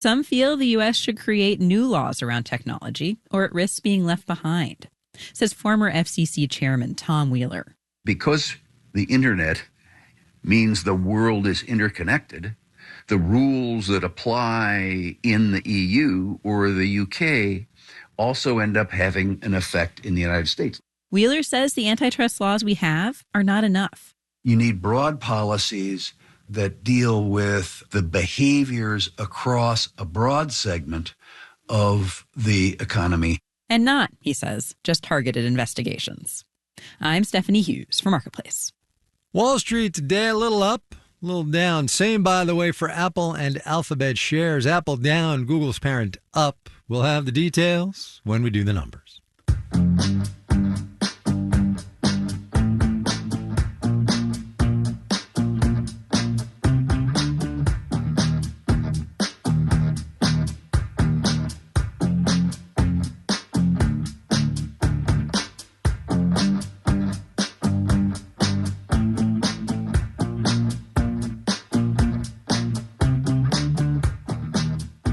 Some feel the U.S. should create new laws around technology or it risks being left behind, says former FCC Chairman Tom Wheeler. Because the internet means the world is interconnected, the rules that apply in the EU or the UK also end up having an effect in the United States. Wheeler says the antitrust laws we have are not enough. You need broad policies that deal with the behaviors across a broad segment of the economy. And not, he says, just targeted investigations. I'm Stephanie Hughes for Marketplace. Wall Street today a little up, a little down. Same, by the way, for Apple and Alphabet shares. Apple down, Google's parent up. We'll have the details when we do the numbers.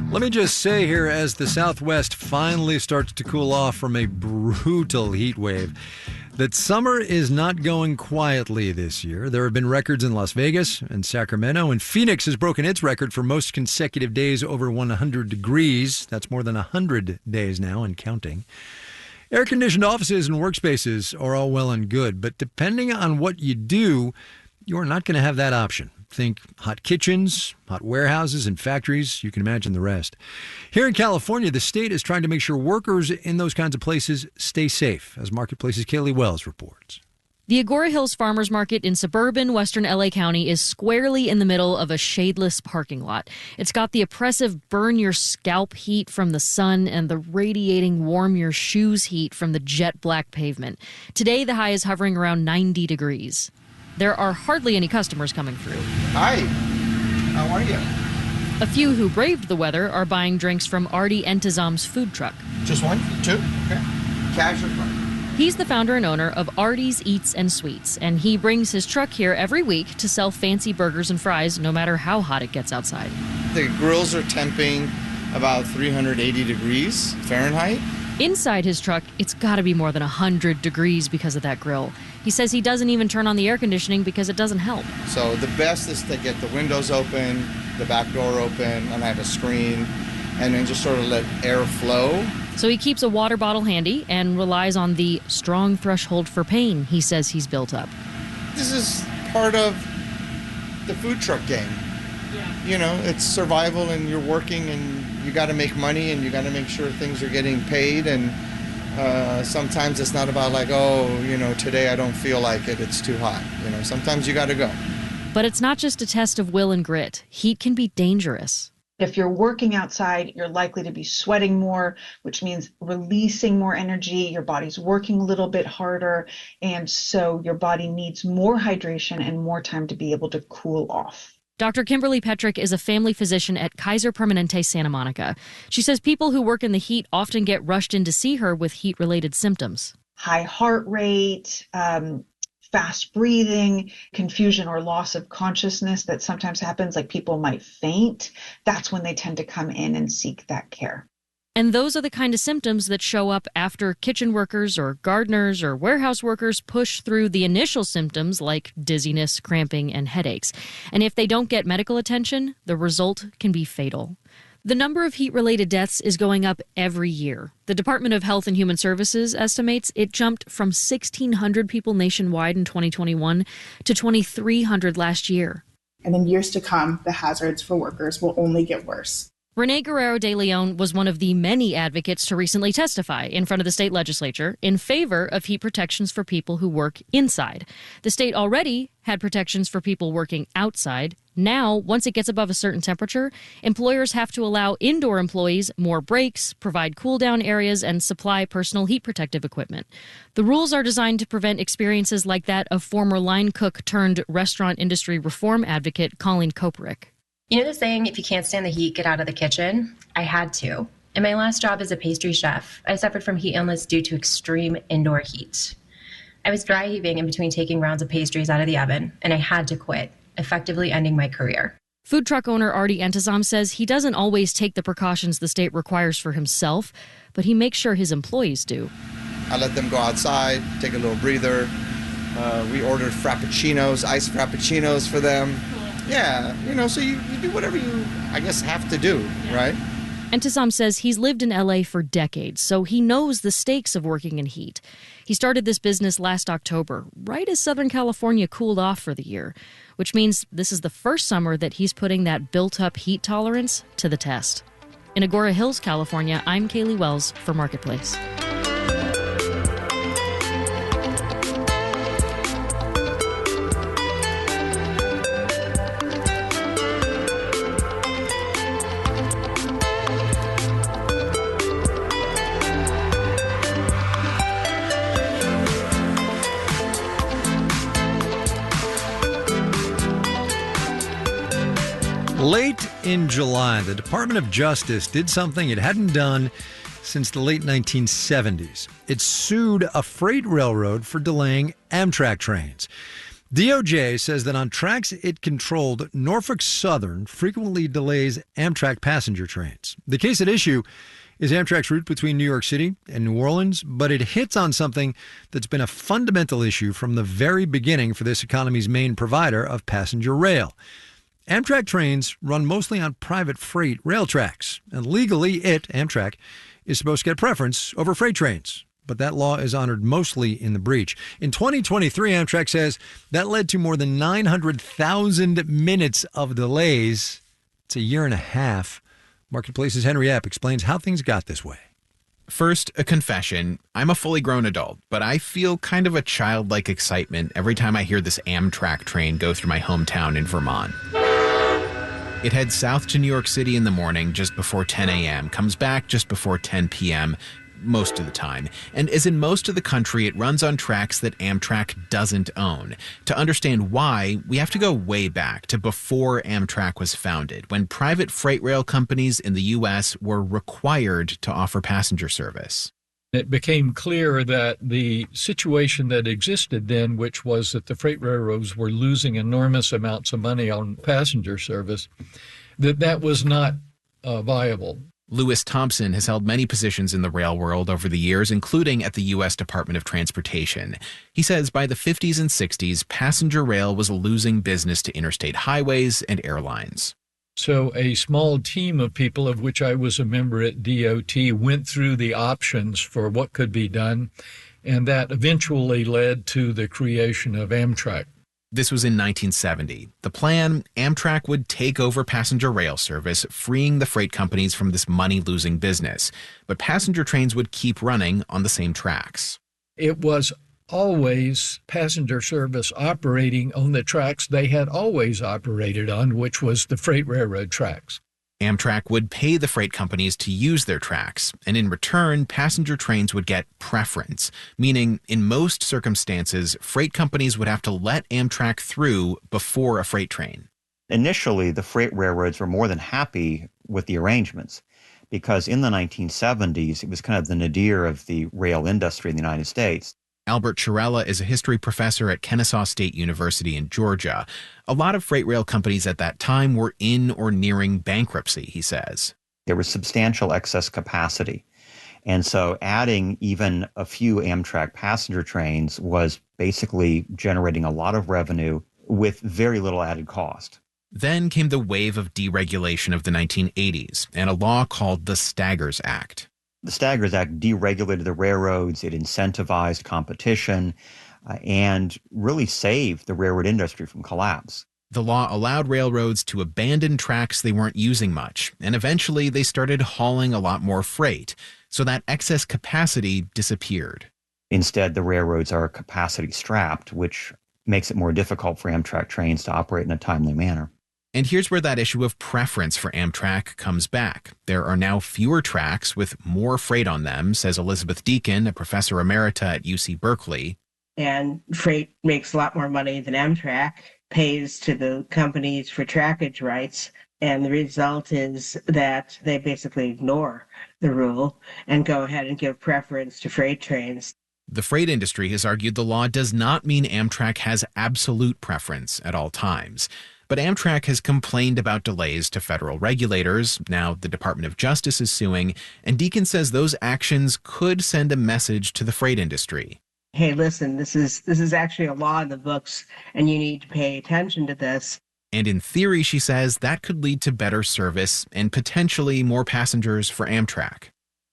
Let me just say here, as the Southwest finally starts to cool off from a brutal heat wave, that summer is not going quietly this year. There have been records in Las Vegas and Sacramento, and Phoenix has broken its record for most consecutive days over 100 degrees. That's more than 100 days now and counting. Air-conditioned offices and workspaces are all well and good, but depending on what you do, you're not going to have that option. Think hot kitchens, hot warehouses, and factories. You can imagine the rest. Here in California, the state is trying to make sure workers in those kinds of places stay safe, as Marketplace's Kaylee Wells reports. The Agora Hills Farmers Market in suburban western LA County is squarely in the middle of a shadeless parking lot. It's got the oppressive burn-your-scalp heat from the sun and the radiating warm-your-shoes heat from the jet black pavement. Today, the high is hovering around 90 degrees. There are hardly any customers coming through. Hi, how are you? A few who braved the weather are buying drinks from Artie Entizam's food truck. Just one? Two? Okay. Cash or card? He's the founder and owner of Artie's Eats and Sweets, and he brings his truck here every week to sell fancy burgers and fries no matter how hot it gets outside. The grills are temping about 380 degrees Fahrenheit. Inside his truck, it's got to be more than 100 degrees because of that grill. He says he doesn't even turn on the air conditioning because it doesn't help. So the best is to get the windows open, the back door open, and I have a screen, and then just sort of let air flow. So he keeps a water bottle handy and relies on the strong threshold for pain he says he's built up. This is part of the food truck game. Yeah. You know, it's survival, and you're working, and you got to make money, and you got to make sure things are getting paid, and sometimes it's not about like, oh, you know, today I don't feel like it, it's too hot. You know, sometimes you got to go. But it's not just a test of will and grit. Heat can be dangerous. If you're working outside, you're likely to be sweating more, which means releasing more energy. Your body's working a little bit harder, and so your body needs more hydration and more time to be able to cool off. Dr. Kimberly Petrick is a family physician at Kaiser Permanente Santa Monica. She says people who work in the heat often get rushed in to see her with heat-related symptoms. High heart rate, fast breathing, confusion or loss of consciousness that sometimes happens, like people might faint. That's when they tend to come in and seek that care. And those are the kind of symptoms that show up after kitchen workers or gardeners or warehouse workers push through the initial symptoms like dizziness, cramping, and headaches. And if they don't get medical attention, the result can be fatal. The number of heat-related deaths is going up every year. The Department of Health and Human Services estimates it jumped from 1,600 people nationwide in 2021 to 2,300 last year. And in years to come, the hazards for workers will only get worse. Renee Guerrero de Leon was one of the many advocates to recently testify in front of the state legislature in favor of heat protections for people who work inside. The state already had protections for people working outside. Now, once it gets above a certain temperature, employers have to allow indoor employees more breaks, provide cool-down areas, and supply personal heat protective equipment. The rules are designed to prevent experiences like that of former line cook turned restaurant industry reform advocate Colleen Koperick. You know the saying, if you can't stand the heat, get out of the kitchen? I had to. In my last job as a pastry chef, I suffered from heat illness due to extreme indoor heat. I was dry heaving in between taking rounds of pastries out of the oven, and I had to quit, effectively ending my career. Food truck owner Artie Entezam says he doesn't always take the precautions the state requires for himself, but he makes sure his employees do. I let them go outside, take a little breather. We ordered frappuccinos, iced frappuccinos for them. Yeah, so you do whatever you, I guess, have to do, right? Entezam says he's lived in LA for decades, so he knows the stakes of working in heat. He started this business last October, right as Southern California cooled off for the year, which means this is the first summer that he's putting that built-up heat tolerance to the test. In Agoura Hills, California, I'm Kaylee Wells for Marketplace. Late in July, the Department of Justice did something it hadn't done since the late 1970s. It sued a freight railroad for delaying Amtrak trains. DOJ says that on tracks it controlled, Norfolk Southern frequently delays Amtrak passenger trains. The case at issue is Amtrak's route between New York City and New Orleans, but it hits on something that's been a fundamental issue from the very beginning for this economy's main provider of passenger rail. Amtrak trains run mostly on private freight rail tracks, and legally Amtrak, is supposed to get preference over freight trains. But that law is honored mostly in the breach. In 2023, Amtrak says that led to more than 900,000 minutes of delays. It's a year and a half. Marketplace's Henry Epp explains how things got this way. First, a confession. I'm a fully grown adult, but I feel kind of a childlike excitement every time I hear this Amtrak train go through my hometown in Vermont. It heads south to New York City in the morning just before 10 a.m., comes back just before 10 p.m., most of the time. And as in most of the country, it runs on tracks that Amtrak doesn't own. To understand why, we have to go way back to before Amtrak was founded, when private freight rail companies in the U.S. were required to offer passenger service. It became clear that the situation that existed then, which was that the freight railroads were losing enormous amounts of money on passenger service, that was not viable. Lewis Thompson has held many positions in the rail world over the years, including at the U.S. Department of Transportation. He says by the 50s and 60s, passenger rail was losing business to interstate highways and airlines. So a small team of people, of which I was a member at DOT, went through the options for what could be done, and that eventually led to the creation of Amtrak. This was in 1970. The plan, Amtrak would take over passenger rail service, freeing the freight companies from this money-losing business. But passenger trains would keep running on the same tracks. It was always passenger service operating on the tracks they had always operated on, which was the freight railroad tracks. Amtrak would pay the freight companies to use their tracks, and in return, passenger trains would get preference, meaning in most circumstances, freight companies would have to let Amtrak through before a freight train. Initially, the freight railroads were more than happy with the arrangements because in the 1970s, it was kind of the nadir of the rail industry in the United States. Albert Chirella is a history professor at Kennesaw State University in Georgia. A lot of freight rail companies at that time were in or nearing bankruptcy, he says. There was substantial excess capacity. And so adding even a few Amtrak passenger trains was basically generating a lot of revenue with very little added cost. Then came the wave of deregulation of the 1980s and a law called the Staggers Act. The Staggers Act deregulated the railroads, it incentivized competition, and really saved the railroad industry from collapse. The law allowed railroads to abandon tracks they weren't using much, and eventually they started hauling a lot more freight, so that excess capacity disappeared. Instead, the railroads are capacity strapped, which makes it more difficult for Amtrak trains to operate in a timely manner. And here's where that issue of preference for Amtrak comes back. There are now fewer tracks with more freight on them, says Elizabeth Deacon, a professor emerita at UC Berkeley. And freight makes a lot more money than Amtrak, pays to the companies for trackage rights. And the result is that they basically ignore the rule and go ahead and give preference to freight trains. The freight industry has argued the law does not mean Amtrak has absolute preference at all times. But Amtrak has complained about delays to federal regulators. Now the Department of Justice is suing, and Deacon says those actions could send a message to the freight industry. Hey, listen, this is actually a law in the books, and you need to pay attention to this. And in theory, she says, that could lead to better service and potentially more passengers for Amtrak.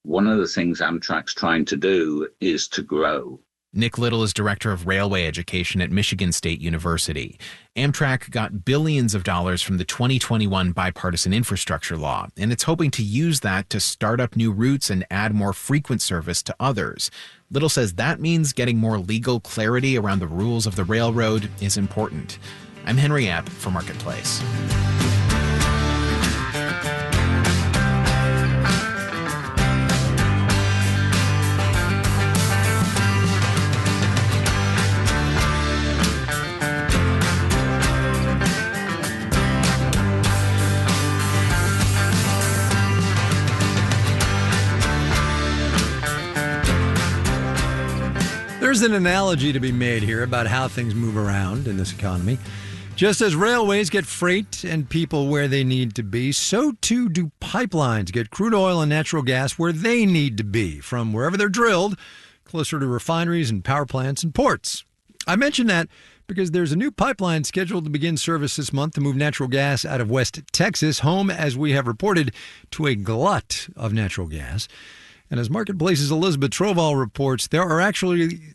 One of the things Amtrak's trying to do is to grow. Nick Little is director of railway education at Michigan State University. Amtrak got billions of dollars from the 2021 bipartisan infrastructure law, and it's hoping to use that to start up new routes and add more frequent service to others. Little says that means getting more legal clarity around the rules of the railroad is important. I'm Henry Epp for Marketplace. There's an analogy to be made here about how things move around in this economy. Just as railways get freight and people where they need to be, so too do pipelines get crude oil and natural gas where they need to be, from wherever they're drilled, closer to refineries and power plants and ports. I mention that because there's a new pipeline scheduled to begin service this month to move natural gas out of West Texas, home, as we have reported, to a glut of natural gas. And as Marketplace's Elizabeth Troval reports, there are actually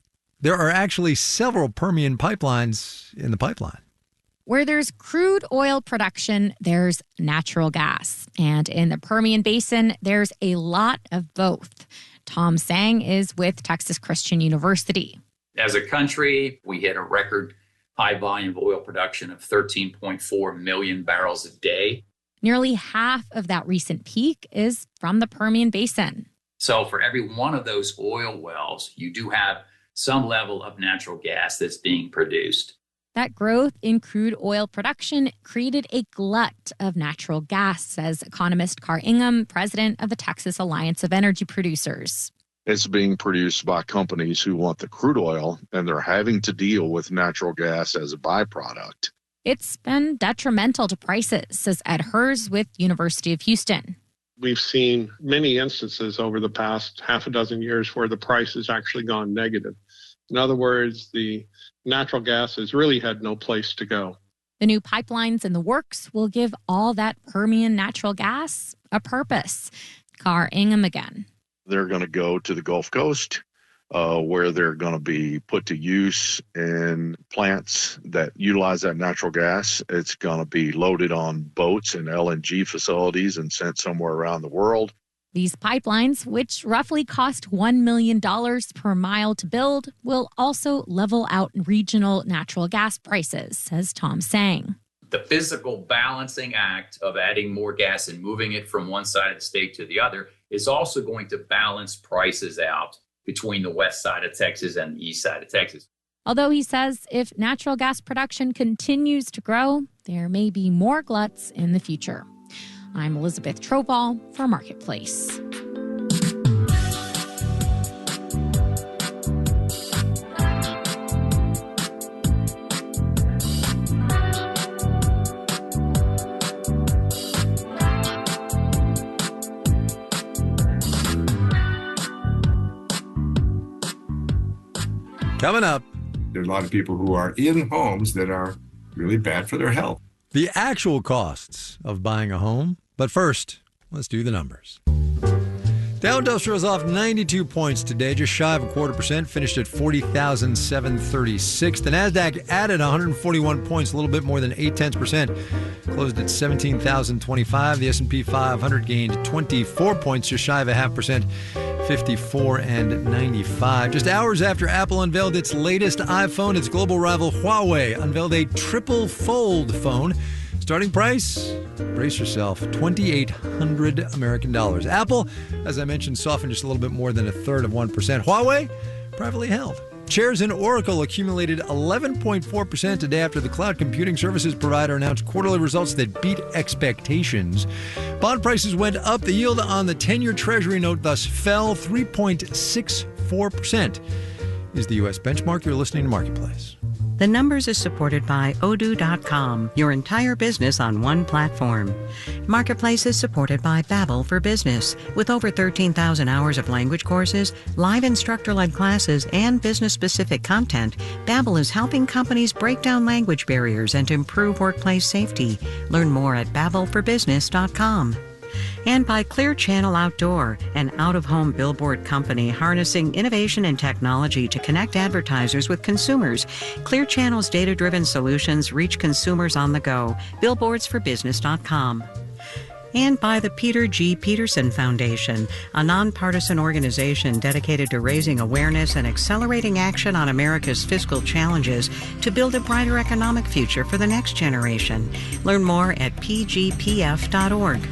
several Permian pipelines in the pipeline. Where there's crude oil production, there's natural gas. And in the Permian Basin, there's a lot of both. Tom Sang is with Texas Christian University. As a country, we hit a record high volume of oil production of 13.4 million barrels a day. Nearly half of that recent peak is from the Permian Basin. So for every one of those oil wells, you do have some level of natural gas that's being produced. That growth in crude oil production created a glut of natural gas, says economist Carr Ingham, president of the Texas Alliance of Energy Producers. It's being produced by companies who want the crude oil, and they're having to deal with natural gas as a byproduct. It's been detrimental to prices, says Ed Hers with University of Houston. We've seen many instances over the past half a dozen years where the price has actually gone negative. In other words, the natural gas has really had no place to go. The new pipelines in the works will give all that Permian natural gas a purpose. Carr Ingham again. They're going to go to the Gulf Coast, where they're going to be put to use in plants that utilize that natural gas. It's going to be loaded on boats and LNG facilities and sent somewhere around the world. These pipelines, which roughly cost $1 million per mile to build, will also level out regional natural gas prices, says Tom Sang. The physical balancing act of adding more gas and moving it from one side of the state to the other is also going to balance prices out between the west side of Texas and the east side of Texas. Although he says if natural gas production continues to grow, there may be more gluts in the future. I'm Elizabeth Troval for Marketplace. Coming up, there's a lot of people who are in homes that are really bad for their health. The actual costs of buying a home. But first, let's do the numbers. Dow Industrial's off 92 points today, just shy of 0.25%, finished at 40,736. The Nasdaq added 141 points, a little bit more than 0.8%, closed at 17,025. The S&P 500 gained 24 points, just shy of 0.5%, 54.95. Just hours after Apple unveiled its latest iPhone, its global rival Huawei unveiled a triple fold phone. Starting price, brace yourself, $2,800 American dollars. Apple, as I mentioned, softened just a little bit more than 0.33%. Huawei, privately held. Shares in Oracle accumulated 11.4% today after the cloud computing services provider announced quarterly results that beat expectations. Bond prices went up. The yield on the 10-year Treasury note thus fell 3.64%. Is the U.S. benchmark. You're listening to Marketplace. The Numbers is supported by Odoo.com, your entire business on one platform. Marketplace is supported by Babbel for Business. With over 13,000 hours of language courses, live instructor-led classes, and business-specific content, Babbel is helping companies break down language barriers and improve workplace safety. Learn more at babbelforbusiness.com. And by Clear Channel Outdoor, an out-of-home billboard company harnessing innovation and technology to connect advertisers with consumers. Clear Channel's data-driven solutions reach consumers on the go. Billboardsforbusiness.com. And by the Peter G. Peterson Foundation, a nonpartisan organization dedicated to raising awareness and accelerating action on America's fiscal challenges to build a brighter economic future for the next generation. Learn more at pgpf.org.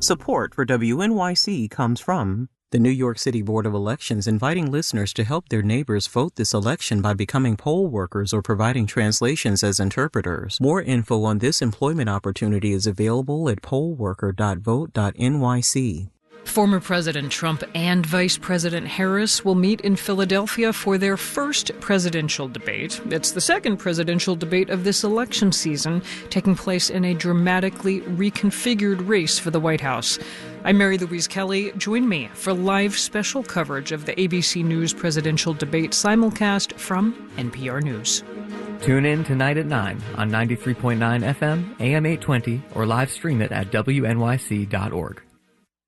Support for WNYC comes from the New York City Board of Elections, inviting listeners to help their neighbors vote this election by becoming poll workers or providing translations as interpreters. More info on this employment opportunity is available at pollworker.vote.nyc. Former President Trump and Vice President Harris will meet in Philadelphia for their first presidential debate. It's the second presidential debate of this election season, taking place in a dramatically reconfigured race for the White House. I'm Mary Louise Kelly. Join me for live special coverage of the ABC News presidential debate simulcast from NPR News. Tune in tonight at 9 on 93.9 FM, AM 820, or live stream it at WNYC.org.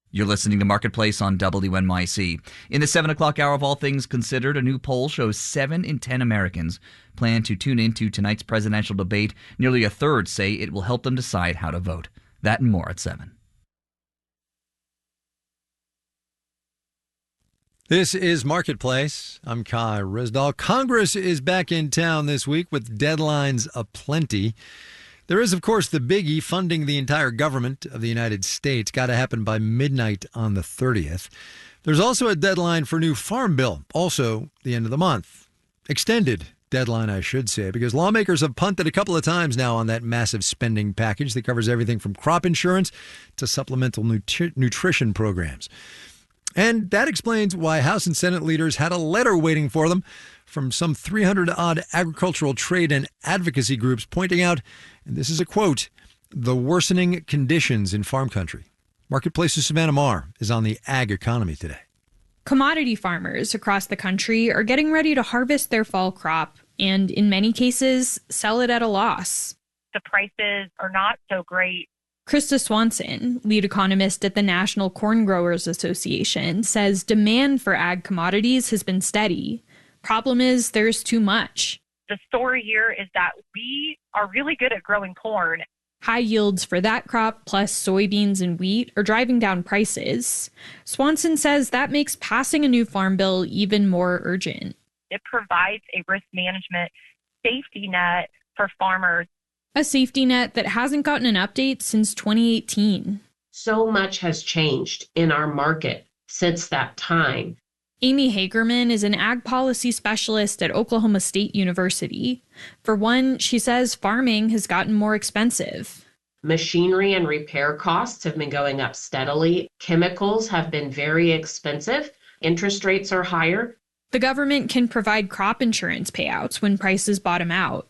You're listening to Marketplace on WNYC. In the 7 o'clock hour of All Things Considered, a new poll shows 7 in 10 Americans plan to tune into tonight's presidential debate. Nearly a third say it will help them decide how to vote. That and more at 7. This is Marketplace. I'm Kai Risdahl. Congress is back in town this week with deadlines aplenty. There is, of course, the biggie, funding the entire government of the United States. Got to happen by midnight on the 30th. There's also a deadline for new farm bill, also the end of the month. Extended deadline, I should say, because lawmakers have punted a couple of times now on that massive spending package that covers everything from crop insurance to supplemental nutrition programs. And that explains why House and Senate leaders had a letter waiting for them from some 300-odd agricultural trade and advocacy groups pointing out, and this is a quote, the worsening conditions in farm country. Marketplace's Savannah Marr is on the ag economy today. Commodity farmers across the country are getting ready to harvest their fall crop and, in many cases, sell it at a loss. The prices are not so great. Krista Swanson, lead economist at the National Corn Growers Association, says demand for ag commodities has been steady. Problem is, there's too much. The story here is that we are really good at growing corn. High yields for that crop, plus soybeans and wheat, are driving down prices. Swanson says that makes passing a new farm bill even more urgent. It provides a risk management safety net for farmers. A safety net that hasn't gotten an update since 2018. So much has changed in our market since that time. Amy Hagerman is an ag policy specialist at Oklahoma State University. For one, she says farming has gotten more expensive. Machinery and repair costs have been going up steadily. Chemicals have been very expensive. Interest rates are higher. The government can provide crop insurance payouts when prices bottom out.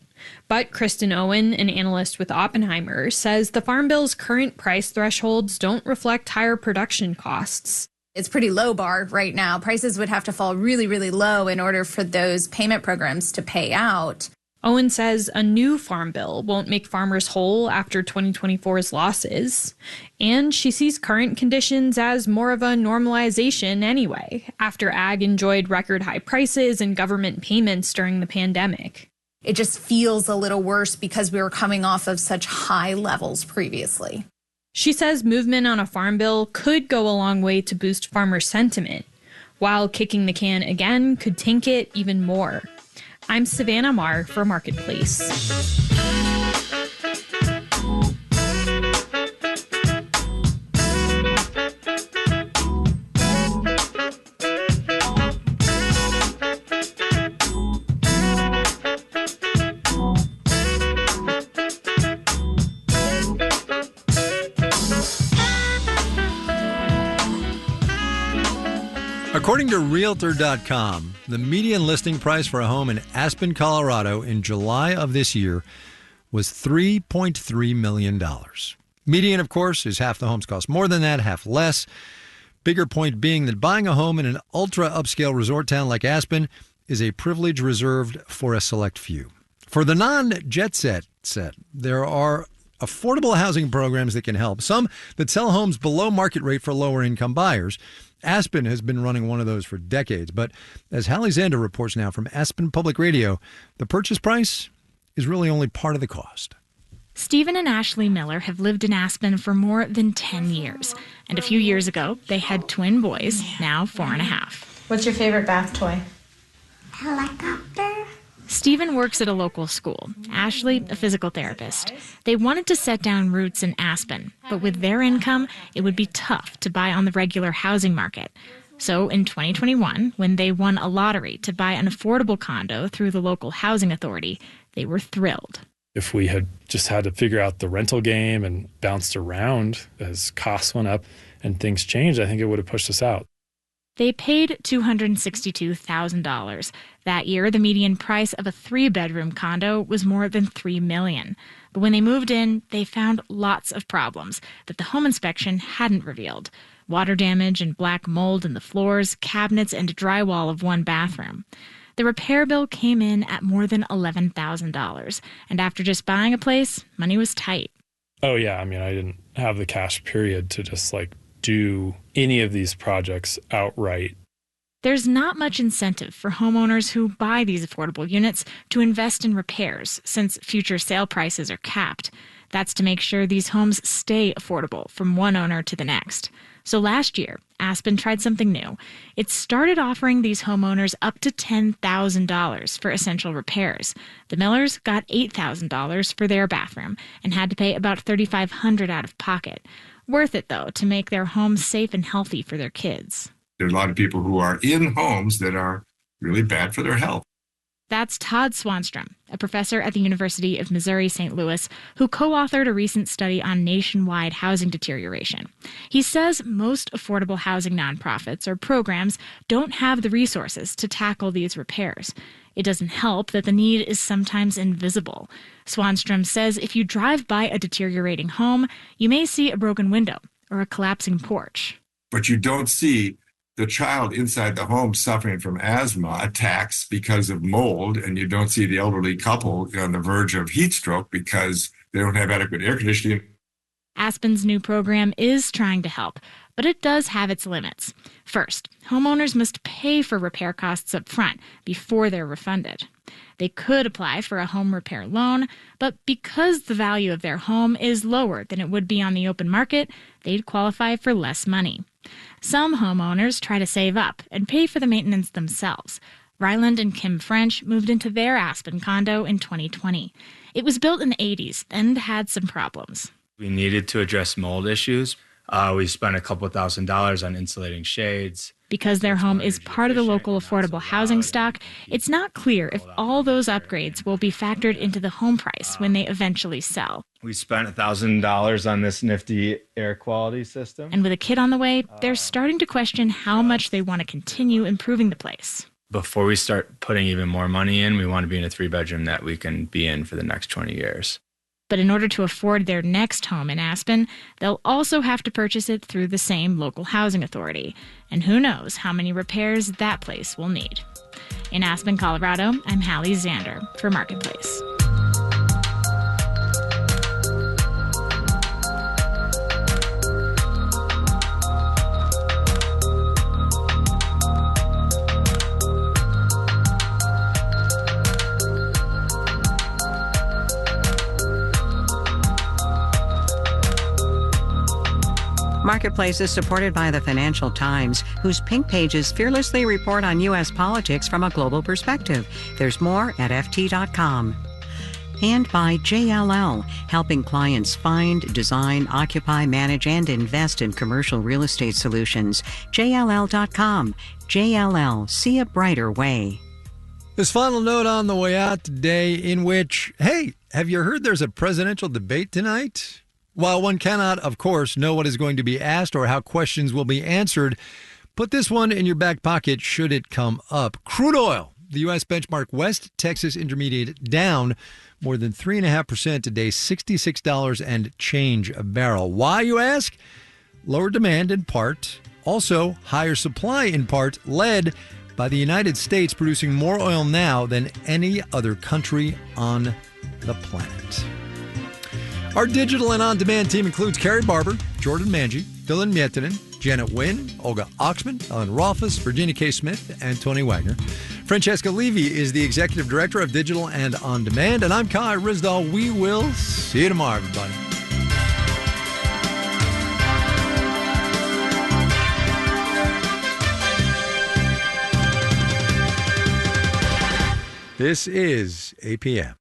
But Kristen Owen, an analyst with Oppenheimer, says the Farm Bill's current price thresholds don't reflect higher production costs. It's pretty low bar right now. Prices would have to fall really, really low in order for those payment programs to pay out. Owen says a new farm bill won't make farmers whole after 2024's losses. And she sees current conditions as more of a normalization anyway, after ag enjoyed record high prices and government payments during the pandemic. It just feels a little worse because we were coming off of such high levels previously. She says movement on a farm bill could go a long way to boost farmer sentiment, while kicking the can again could tank it even more. I'm Savannah Marr for Marketplace. According to Realtor.com, the median listing price for a home in Aspen, Colorado in July of this year was $3.3 million. Median, of course, is half the homes cost more than that, half less. Bigger point being that buying a home in an ultra-upscale resort town like Aspen is a privilege reserved for a select few. For the non-jet set, there are affordable housing programs that can help, some that sell homes below market rate for lower-income buyers. Aspen has been running one of those for decades, but as Hallie Zander reports now from Aspen Public Radio, the purchase price is really only part of the cost. Stephen and Ashley Miller have lived in Aspen for more than 10 years. And a few years ago, they had twin boys, now 4.5. What's your favorite bath toy? Helicopter. Stephen works at a local school. Ashley, a physical therapist. They wanted to set down roots in Aspen, but with their income, it would be tough to buy on the regular housing market. So in 2021, when they won a lottery to buy an affordable condo through the local housing authority, they were thrilled. If we had just had to figure out the rental game and bounced around as costs went up and things changed, I think it would have pushed us out. They paid $262,000. That year, the median price of a 3-bedroom condo was more than $3 million. But when they moved in, they found lots of problems that the home inspection hadn't revealed. Water damage and black mold in the floors, cabinets, and drywall of one bathroom. The repair bill came in at more than $11,000. And after just buying a place, money was tight. Oh, yeah. I mean, I didn't have the cash, period, to just do any of these projects outright. There's not much incentive for homeowners who buy these affordable units to invest in repairs, since future sale prices are capped. That's to make sure these homes stay affordable from one owner to the next. So last year, Aspen tried something new. It started offering these homeowners up to $10,000 for essential repairs. The Millers got $8,000 for their bathroom and had to pay about $3,500 out of pocket. Worth it, though, to make their homes safe and healthy for their kids. There are a lot of people who are in homes that are really bad for their health. That's Todd Swanstrom, a professor at the University of Missouri St. Louis, who co-authored a recent study on nationwide housing deterioration. He says most affordable housing nonprofits or programs don't have the resources to tackle these repairs. It doesn't help that the need is sometimes invisible. Swanstrom says if you drive by a deteriorating home, you may see a broken window or a collapsing porch. But you don't see the child inside the home suffering from asthma attacks because of mold, and you don't see the elderly couple on the verge of heat stroke because they don't have adequate air conditioning. Aspen's new program is trying to help, but it does have its limits. First, homeowners must pay for repair costs up front before they're refunded. They could apply for a home repair loan, but because the value of their home is lower than it would be on the open market, they'd qualify for less money. Some homeowners try to save up and pay for the maintenance themselves. Ryland and Kim French moved into their Aspen condo in 2020. It was built in the 80s and had some problems. We needed to address mold issues. We spent a couple $1,000s on insulating shades. Because their home is part of the local affordable housing stock, it's not clear if all those upgrades will be factored into the home price when they eventually sell. We spent $1,000 on this nifty air quality system. And with a kid on the way, they're starting to question how much they want to continue improving the place. Before we start putting even more money in, we want to be in a 3-bedroom that we can be in for the next 20 years. But in order to afford their next home in Aspen, they'll also have to purchase it through the same local housing authority. And who knows how many repairs that place will need. In Aspen, Colorado, I'm Hallie Zander for Marketplace. Marketplace is supported by the Financial Times, whose pink pages fearlessly report on U.S. politics from a global perspective. There's more at FT.com. And by JLL, helping clients find, design, occupy, manage, and invest in commercial real estate solutions. JLL.com. JLL, see a brighter way. This final note on the way out today, in which, hey, have you heard there's a presidential debate tonight? While one cannot, of course, know what is going to be asked or how questions will be answered, Put this one in your back pocket should it come up. Crude oil. The U.S. benchmark West Texas Intermediate down more than 3.5% today, $66 and change a barrel. Why, you ask? Lower demand in part. Also, higher supply in part, led by the United States producing more oil now than any other country on the planet. Our digital and on-demand team includes Carrie Barber, Jordan Manji, Dylan Miettinen, Janet Wynn, Olga Oxman, Ellen Rolfes, Virginia K. Smith, and Tony Wagner. Francesca Levy is the Executive Director of Digital and On Demand, and I'm Kai Rizdal. We will see you tomorrow, everybody. This is APM.